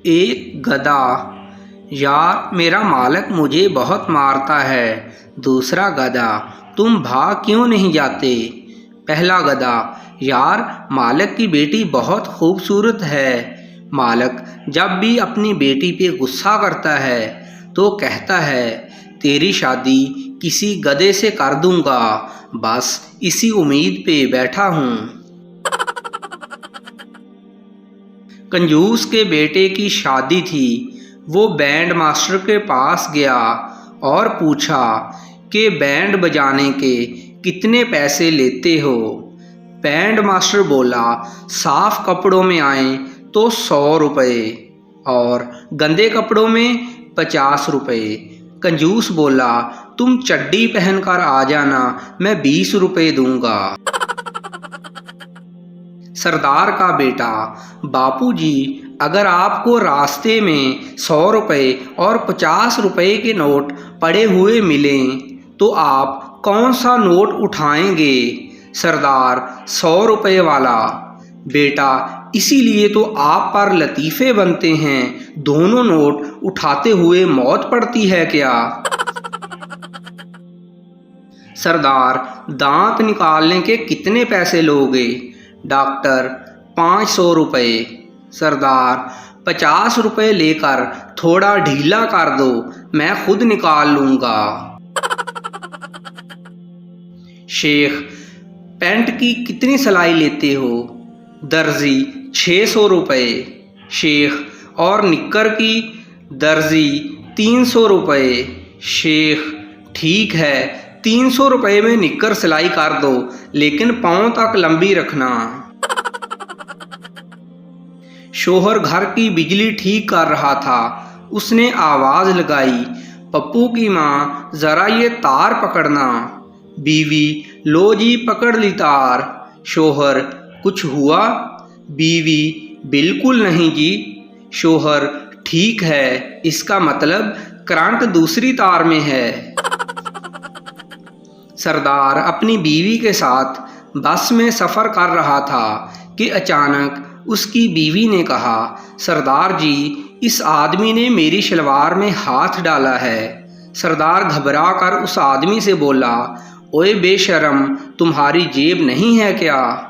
एक गधा, यार मेरा मालिक मुझे बहुत मारता है। दूसरा गधा, तुम भाग क्यों नहीं जाते? पहला गधा, यार मालिक की बेटी बहुत खूबसूरत है। मालिक जब भी अपनी बेटी पे गुस्सा करता है तो कहता है, तेरी शादी किसी गधे से कर दूंगा, बस इसी उम्मीद पे बैठा हूँ। कंजूस के बेटे की शादी थी। वो बैंड मास्टर के पास गया और पूछा कि बैंड बजाने के कितने पैसे लेते हो? बैंड मास्टर बोला, साफ कपड़ों में आए तो 100 रुपये और गंदे कपड़ों में 50 रुपये। कंजूस बोला, तुम चड्डी पहनकर आ जाना, मैं 20 रुपये दूंगा। सरदार का बेटा, बापूजी अगर आपको रास्ते में 100 रुपये और 50 रुपये के नोट पड़े हुए मिलें तो आप कौन सा नोट उठाएंगे? सरदार, 100 रुपये वाला। बेटा, इसीलिए तो आप पर लतीफ़े बनते हैं, दोनों नोट उठाते हुए मौत पड़ती है क्या? सरदार, दांत निकालने के कितने पैसे लोगे? डॉक्टर, 500 रुपये। सरदार, 50 रुपये लेकर थोड़ा ढीला कर दो, मैं खुद निकाल लूँगा। शेख, पैंट की कितनी सिलाई लेते हो? दर्जी, 600 रुपये। शेख, और निक्कर की? दर्जी, 300 रुपये। शेख, ठीक है, 300 रुपये में निक्कर सिलाई कर दो, लेकिन पाँव तक लंबी रखना। शोहर घर की बिजली ठीक कर रहा था। उसने आवाज़ लगाई, पप्पू की माँ ज़रा ये तार पकड़ना। बीवी, लो जी पकड़ ली तार। शोहर, कुछ हुआ? बीवी, बिल्कुल नहीं जी। शोहर, ठीक है, इसका मतलब करंट दूसरी तार में है। सरदार अपनी बीवी के साथ बस में सफ़र कर रहा था कि अचानक उसकी बीवी ने कहा, सरदार जी, इस आदमी ने मेरी शलवार में हाथ डाला है। सरदार घबरा कर उस आदमी से बोला, ओए बेशरम, तुम्हारी जेब नहीं है क्या?